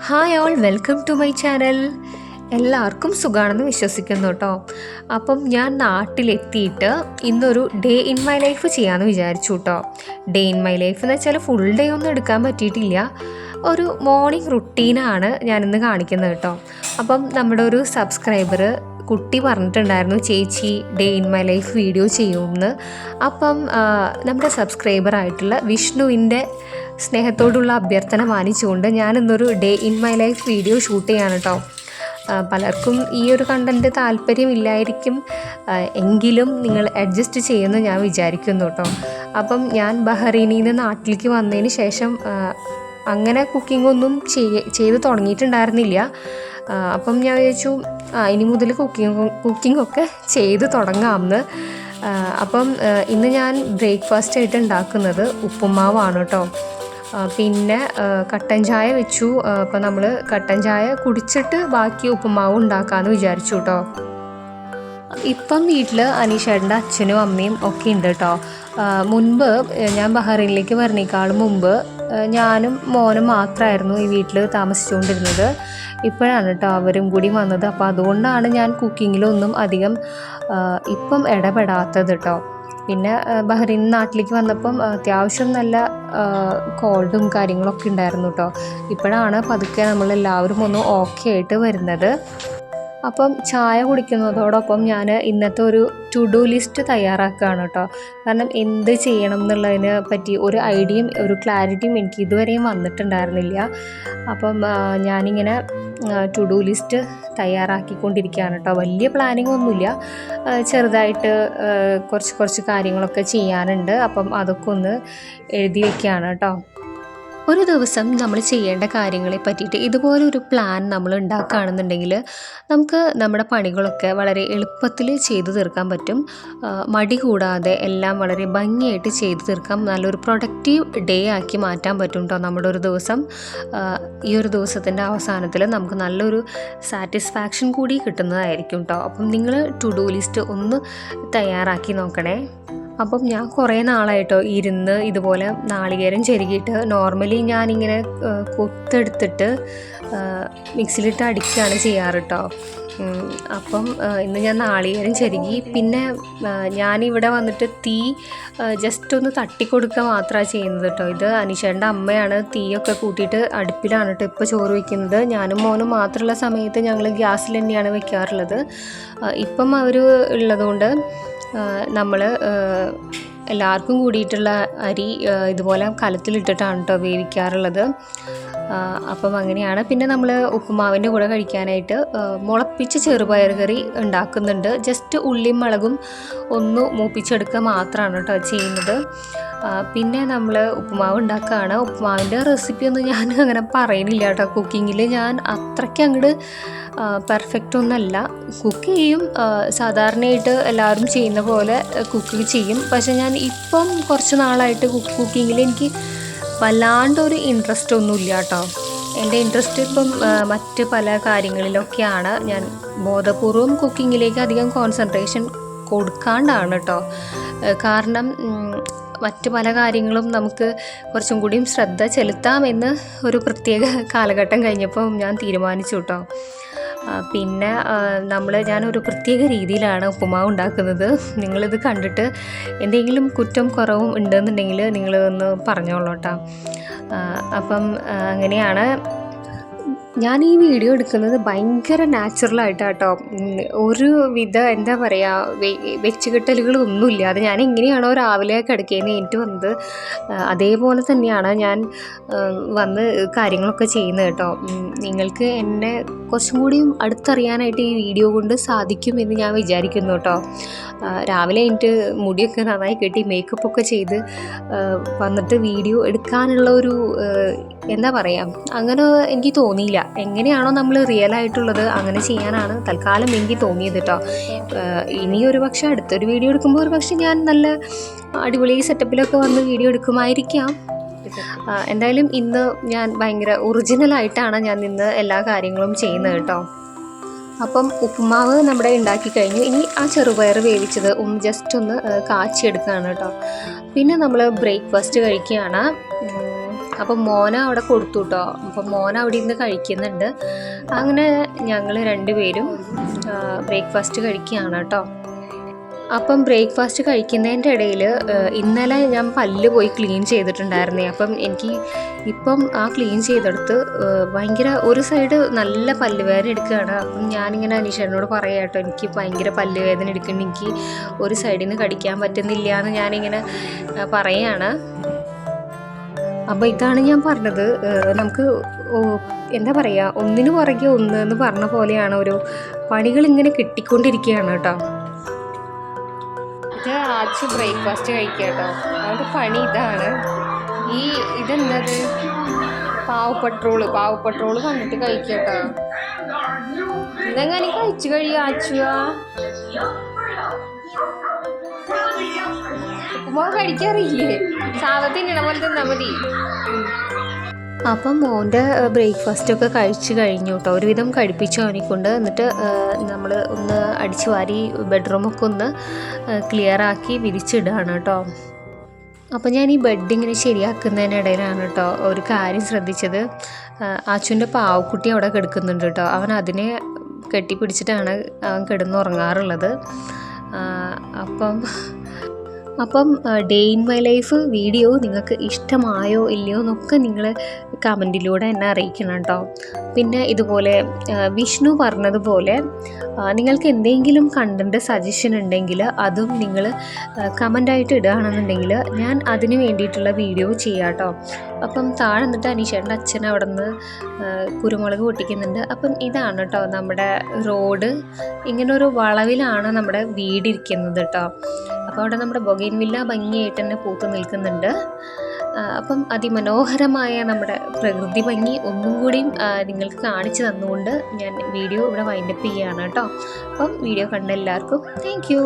Hi all, welcome to my channel. എല്ലാവർക്കും സുഖമാണെന്ന് വിശ്വസിക്കുന്നു കേട്ടോ. അപ്പം ഞാൻ നാട്ടിലെത്തിയിട്ട് ഇന്നൊരു ഡേ ഇൻ മൈ ലൈഫ് ചെയ്യാമെന്ന് വിചാരിച്ചു കേട്ടോ. ഡേ ഇൻ മൈ ലൈഫ് എന്ന് വെച്ചാൽ ഫുൾ ഡേ ഒന്നും എടുക്കാൻ പറ്റിയിട്ടില്ല. ഒരു മോർണിംഗ് റുട്ടീനാണ് ഞാനിന്ന് കാണിക്കുന്നത് കേട്ടോ. അപ്പം നമ്മുടെ ഒരു സബ്സ്ക്രൈബർ കുട്ടി പറഞ്ഞിട്ടുണ്ടായിരുന്നു, ചേച്ചി day in my life video ചെയ്യുമെന്ന്. അപ്പം നമ്മുടെ സബ്സ്ക്രൈബറായിട്ടുള്ള വിഷ്ണുവിൻ്റെ സ്നേഹത്തോടുള്ള അഭ്യർത്ഥന മാനിച്ചുകൊണ്ട് ഞാനിന്നൊരു day in my life video shoot ചെയ്യാണ് കേട്ടോ. പലർക്കും ഈ ഒരു കണ്ടൻറ്റ് താല്പര്യമില്ലായിരിക്കും, എങ്കിലും നിങ്ങൾ അഡ്ജസ്റ്റ് ചെയ്യുമെന്ന് ഞാൻ വിചാരിക്കുന്നു കേട്ടോ. അപ്പം ഞാൻ ബഹ്റൈനിൽ നിന്ന് നാട്ടിലേക്ക് വന്നതിന് ശേഷം അങ്ങനെ കുക്കിംഗ് ചെയ്ത് തുടങ്ങിയിട്ടുണ്ടായിരുന്നില്ല. അപ്പം ഞാൻ വിചാരിച്ചു ഇനി മുതൽ കുക്കിങ്ങൊക്കെ ചെയ്ത് തുടങ്ങാമെന്ന്. അപ്പം ഇന്ന് ഞാൻ ബ്രേക്ക്ഫാസ്റ്റ് ആയിട്ട് ഉണ്ടാക്കുന്നത് ഉപ്പുമാവാണ് കേട്ടോ. പിന്നെ കട്ടൻ ചായ വെച്ചു. അപ്പോൾ നമ്മൾ കട്ടൻ ചായ കുടിച്ചിട്ട് ബാക്കി ഉപ്പുമാവ് ഉണ്ടാക്കാമെന്ന് വിചാരിച്ചു കേട്ടോ. ഇപ്പം വീട്ടിൽ അനീഷേട്ടൻ്റെ അച്ഛനും അമ്മയും ഒക്കെ ഉണ്ട് കേട്ടോ. മുൻപ് ഞാൻ ബഹ്റൈനിലേക്ക് വരുന്നേക്കാളും മുമ്പ് ഞാനും മോനും മാത്രമായിരുന്നു ഈ വീട്ടിൽ താമസിച്ചുകൊണ്ടിരുന്നത്. ഇപ്പോഴാണ് കേട്ടോ അവരും കൂടി വന്നത്. അപ്പോൾ അതുകൊണ്ടാണ് ഞാൻ കുക്കിങ്ങിലൊന്നും അധികം ഇപ്പം ഇടപെടാത്തത് കേട്ടോ. പിന്നെ ബഹ്റൈൻ നാട്ടിലേക്ക് വന്നപ്പം അത്യാവശ്യം നല്ല കോൾഡും കാര്യങ്ങളൊക്കെ ഉണ്ടായിരുന്നു കേട്ടോ. ഇപ്പോഴാണ് പതുക്കെ നമ്മളെല്ലാവരും ഒന്ന് ഓക്കെ ആയിട്ട് വരുന്നത്. അപ്പം ചായ കുടിക്കുന്നതോടൊപ്പം ഞാൻ ഇന്നത്തെ ഒരു ടു ഡു ലിസ്റ്റ് തയ്യാറാക്കുകയാണ് കേട്ടോ. കാരണം എന്ത് ചെയ്യണം എന്നുള്ളതിനെ പറ്റി ഒരു ഐഡിയയും ഒരു ക്ലാരിറ്റിയും എനിക്ക് ഇതുവരെയും വന്നിട്ടുണ്ടായിരുന്നില്ല. അപ്പം ഞാനിങ്ങനെ ടു ഡു ലിസ്റ്റ് തയ്യാറാക്കിക്കൊണ്ടിരിക്കുകയാണ് കേട്ടോ. വലിയ പ്ലാനിങ് ഒന്നുമില്ല, ചെറുതായിട്ട് കുറച്ച് കാര്യങ്ങളൊക്കെ ചെയ്യാനുണ്ട്. അപ്പം അതൊക്കെ ഒന്ന് എഴുതി വയ്ക്കുകയാണ് കേട്ടോ. ഒരു ദിവസം നമ്മൾ ചെയ്യേണ്ട കാര്യങ്ങളെ പറ്റിയിട്ട് ഇതുപോലൊരു പ്ലാൻ നമ്മൾ ഉണ്ടാക്കുകയാണെന്നുണ്ടെങ്കിൽ നമുക്ക് നമ്മുടെ പണികളൊക്കെ വളരെ എളുപ്പത്തിൽ ചെയ്തു തീർക്കാൻ പറ്റും. മടി കൂടാതെ എല്ലാം വളരെ ഭംഗിയായിട്ട് ചെയ്തു തീർക്കാം. നല്ലൊരു പ്രൊഡക്റ്റീവ് ഡേ ആക്കി മാറ്റാൻ പറ്റും കേട്ടോ നമ്മുടെ ഒരു ദിവസം. ഈ ഒരു ദിവസത്തിൻ്റെ അവസാനത്തിൽ നമുക്ക് നല്ലൊരു സാറ്റിസ്ഫാക്ഷൻ കൂടി കിട്ടുന്നതായിരിക്കും കേട്ടോ. അപ്പം നിങ്ങൾ ടു ഡു ലിസ്റ്റ് ഒന്ന് തയ്യാറാക്കി നോക്കണേ. അപ്പം ഞാൻ കുറേ നാളായിട്ടോ ഇരുന്ന് ഇതുപോലെ നാളികേരം ചെരുകിയിട്ട് നോർമലി ഞാനിങ്ങനെ കൊത്തെടുത്തിട്ട് മിക്സിയിലിട്ട് അടിക്കുകയാണ് ചെയ്യാറ് കേട്ടോ. അപ്പം ഇന്ന് ഞാൻ നാളികേരം ചെരുകി. പിന്നെ ഞാനിവിടെ വന്നിട്ട് തീ ജസ്റ്റ് ഒന്ന് തട്ടിക്കൊടുക്കുക മാത്രമാണ് ചെയ്യുന്നത് കേട്ടോ. ഇത് അനീഷേട്ടൻ്റെ അമ്മയാണ് തീയൊക്കെ കൂട്ടിയിട്ട് അടുപ്പിലാണ് കേട്ടോ ഇപ്പോൾ ചോറ് വയ്ക്കുന്നത്. ഞാനും മോനും മാത്രമുള്ള സമയത്ത് ഞങ്ങൾ ഗ്യാസിൽ തന്നെയാണ് വെക്കാറുള്ളത്. ഇപ്പം അവർ ഉള്ളതുകൊണ്ട് നമ്മൾ എല്ലാവർക്കും കൂടിയിട്ടുള്ള അരി ഇതുപോലെ കലത്തിലിട്ടിട്ടാണ് കേട്ടോ വേവിക്കാറുള്ളത്. അപ്പം അങ്ങനെയാണ്. പിന്നെ നമ്മൾ ഉപ്പുമാവിൻ്റെ കൂടെ കഴിക്കാനായിട്ട് മുളപ്പിച്ച ചെറുപയർ കറി ഉണ്ടാക്കുന്നുണ്ട്. ജസ്റ്റ് ഉള്ളിയും മുളകും ഒന്ന് മൂപ്പിച്ചെടുക്കുക മാത്രമാണ് കേട്ടോ ചെയ്യുന്നത്. പിന്നെ നമ്മൾ ഉപ്പുമാവ് ഉണ്ടാക്കുകയാണ്. ഉപ്പുമാവിൻ്റെ റെസിപ്പിയൊന്നും ഞാൻ അങ്ങനെ പറയുന്നില്ല കേട്ടോ. കുക്കിങ്ങിൽ ഞാൻ അത്രയ്ക്ക് അങ്ങോട്ട് പെർഫെക്റ്റ് ഒന്നല്ല. കുക്ക് ചെയ്യും, സാധാരണയായിട്ട് എല്ലാവരും ചെയ്യുന്ന പോലെ കുക്ക് ചെയ്യും. പക്ഷേ ഞാൻ ഇപ്പം കുറച്ച് നാളായിട്ട് കുക്കിങ്ങിൽ എനിക്ക് വല്ലാണ്ടൊരു ഇൻട്രസ്റ്റ് ഒന്നുമില്ല കേട്ടോ. എൻ്റെ ഇൻട്രസ്റ്റ് ഇപ്പം മറ്റ് പല കാര്യങ്ങളിലൊക്കെയാണ്. ഞാൻ ബോധപൂർവം കുക്കിങ്ങിലേക്ക് അധികം കോൺസെൻട്രേഷൻ കൊടുക്കാണ്ടാണ് കേട്ടോ. കാരണം മറ്റ് പല കാര്യങ്ങളും നമുക്ക് കുറച്ചും കൂടിയും ശ്രദ്ധ ചെലുത്താമെന്ന് ഒരു പ്രത്യേക കാലഘട്ടം കഴിഞ്ഞപ്പോൾ ഞാൻ തീരുമാനിച്ചു കേട്ടോ. പിന്നെ ഞാനൊരു പ്രത്യേക രീതിയിലാണ് ഉപ്പുമാവ് ഉണ്ടാക്കുന്നത്. നിങ്ങളിത് കണ്ടിട്ട് എന്തെങ്കിലും കുറ്റം കുറവും ഉണ്ടെന്നുണ്ടെങ്കിൽ നിങ്ങൾ ഒന്ന് പറഞ്ഞോളൂ കേട്ടോ. അപ്പം അങ്ങനെയാണ് ഞാൻ ഈ വീഡിയോ എടുക്കുന്നത് ഭയങ്കര നാച്ചുറലായിട്ടാട്ടോ. എന്താ പറയുക, വെച്ചുകെട്ടലുകളൊന്നുമില്ല. അത് ഞാൻ എങ്ങനെയാണോ രാവിലെ കിടക്കുകയെന്ന് എനിക്ക് വന്നത് അതേപോലെ തന്നെയാണ് ഞാൻ വന്ന് കാര്യങ്ങളൊക്കെ ചെയ്യുന്നത് കേട്ടോ. നിങ്ങൾക്ക് എന്നെ കുറച്ചും കൂടിയും അടുത്തറിയാനായിട്ട് ഈ വീഡിയോ കൊണ്ട് സാധിക്കുമെന്ന് ഞാൻ വിചാരിക്കുന്നു കേട്ടോ. രാവിലെ എനിക്ക് മുടിയൊക്കെ നന്നായി കെട്ടി മേക്കപ്പൊക്കെ ചെയ്ത് വന്നിട്ട് വീഡിയോ എടുക്കാനുള്ള ഒരു എന്താ പറയുക, അങ്ങനെ എനിക്ക് തോന്നിയില്ല. എങ്ങനെയാണോ നമ്മൾ റിയൽ ആയിട്ടുള്ളത് അങ്ങനെ ചെയ്യാനാണ് തൽക്കാലം എനിക്ക് തോന്നിയത് കേട്ടോ. ഇനിയൊരു പക്ഷേ അടുത്തൊരു വീഡിയോ എടുക്കുമ്പോൾ ഒരു പക്ഷേ ഞാൻ നല്ല അടിപൊളി സെറ്റപ്പിലൊക്കെ വന്ന് വീഡിയോ എടുക്കുമായിരിക്കാം. എന്തായാലും ഇന്ന് ഞാൻ ഭയങ്കര ഒറിജിനലായിട്ടാണ് ഞാൻ ഇന്ന് എല്ലാ കാര്യങ്ങളും ചെയ്യുന്നത് കേട്ടോ. അപ്പം ഉപ്പുമാവ് നമ്മുടെ ഉണ്ടാക്കി കഴിഞ്ഞു. ഇനി ആ ചെറുപയർ വേവിച്ചത് ജസ്റ്റ് ഒന്ന് കാച്ചിയെടുക്കുകയാണ് കേട്ടോ. പിന്നെ നമ്മൾ ബ്രേക്ക്ഫാസ്റ്റ് കഴിക്കുകയാണ്. അപ്പം മോന അവിടെ കൊടുത്തു കേട്ടോ. അപ്പം മോന അവിടെ ഇരുന്ന് കഴിക്കുന്നുണ്ട്. അങ്ങനെ ഞങ്ങൾ രണ്ടുപേരും ബ്രേക്ക്ഫാസ്റ്റ് കഴിക്കുകയാണ് കേട്ടോ. അപ്പം ബ്രേക്ക്ഫാസ്റ്റ് കഴിക്കുന്നതിൻ്റെ ഇടയിൽ ഇന്നലെ ഞാൻ പല്ല് പോയി ക്ലീൻ ചെയ്തിട്ടുണ്ടായിരുന്നേ. അപ്പം എനിക്ക് ഇപ്പം ആ ക്ലീൻ ചെയ്തെടുത്ത് ഭയങ്കര ഒരു സൈഡ് നല്ല പല്ലുവേദന എടുക്കുകയാണ്. അപ്പം ഞാനിങ്ങനെ അനീഷേട്ടനോട് പറയാം കേട്ടോ, എനിക്ക് ഭയങ്കര പല്ലുവേദന എടുക്കുന്നുണ്ട്, എനിക്ക് ഒരു സൈഡിൽ നിന്ന് കടിക്കാൻ പറ്റുന്നില്ല എന്ന് ഞാനിങ്ങനെ പറയുകയാണ്. അപ്പോൾ ഇതാണ് ഞാൻ പറഞ്ഞത്, നമുക്ക് എന്താ പറയുക, ഒന്നിനു പുറകെ ഒന്ന് എന്ന് പറഞ്ഞ പോലെയാണ് ഒരു പണികൾ ഇങ്ങനെ കിട്ടിക്കൊണ്ടിരിക്കുകയാണ് കേട്ടോ. ഇത് ആച്ചു ബ്രേക്ക്ഫാസ്റ്റ് കഴിക്കുക കേട്ടോ. അവരുടെ പണി ഇതാണ്. ഇതെന്തത് പാവപ്പെട്രോള് കണ്ടിട്ട് കഴിക്കുക കേട്ടോ. ഇതെങ്ങനെ കഴിച്ചു ആച്ചുവാ ഉപ്പുമാവ് കഴിക്കാറില്ലേ? സാധത്തിനിട പോലെ തിന്നാൽ മതി. അപ്പം മോൻ്റെ ബ്രേക്ക്ഫാസ്റ്റൊക്കെ കഴിച്ച് കഴിഞ്ഞു കേട്ടോ. ഒരുവിധം കഴിപ്പിച്ചു അവനെക്കൊണ്ട്. എന്നിട്ട് നമ്മൾ ഒന്ന് അടിച്ചു വാരി ബെഡ്റൂമൊക്കെ ഒന്ന് ക്ലിയറാക്കി വിരിച്ചിടുകയാണ് കേട്ടോ. അപ്പോൾ ഞാൻ ഈ ബെഡ് ഇങ്ങനെ ശരിയാക്കുന്നതിനിടയിലാണ് കേട്ടോ ഒരു കാര്യം ശ്രദ്ധിച്ചത്. ആച്ചുവിൻ്റെ പാവക്കുട്ടി അവിടെ കിടക്കുന്നുണ്ട് കേട്ടോ. അവൻ അതിനെ കെട്ടിപ്പിടിച്ചിട്ടാണ് അവൻ കിടന്നുറങ്ങാറുള്ളത്. അപ്പം day in my life video നിങ്ങൾക്ക് ഇഷ്ടമായോ ഇല്ലയോ എന്നൊക്കെ നിങ്ങൾ കമൻറ്റിലൂടെ എന്നെ അറിയിക്കണം കേട്ടോ. പിന്നെ ഇതുപോലെ വിഷ്ണു പറഞ്ഞതുപോലെ നിങ്ങൾക്ക് എന്തെങ്കിലും കണ്ടൻറ്റ് സജഷൻ ഉണ്ടെങ്കിൽ അതും നിങ്ങൾ കമൻ്റായിട്ട് ഇടുകയാണെന്നുണ്ടെങ്കിൽ ഞാൻ അതിന് വേണ്ടിയിട്ടുള്ള വീഡിയോ ചെയ്യാം കേട്ടോ. അപ്പം താഴെ നിന്നിട്ട് അനീഷേട്ടൻ്റെ അച്ഛൻ അവിടെ നിന്ന് കുരുമുളക് പൊട്ടിക്കുന്നുണ്ട്. അപ്പം ഇതാണ് കേട്ടോ നമ്മുടെ റോഡ്. ഇങ്ങനൊരു വളവിലാണ് നമ്മുടെ വീടിരിക്കുന്നത് കേട്ടോ. അപ്പോൾ അവിടെ നമ്മുടെ ബൊഗൈൻവില്ല ഭംഗിയായിട്ട് തന്നെ പൂത്ത് നിൽക്കുന്നുണ്ട്. അപ്പം അതിമനോഹരമായ നമ്മുടെ പ്രകൃതി ഭംഗി ഒന്നും കൂടിയും നിങ്ങൾക്ക് കാണിച്ചു തന്നുകൊണ്ട് ഞാൻ വീഡിയോ ഇവിടെ വൈൻഡപ്പ് ചെയ്യുകയാണ് കേട്ടോ. അപ്പം വീഡിയോ കണ്ട എല്ലാവർക്കും താങ്ക് യു.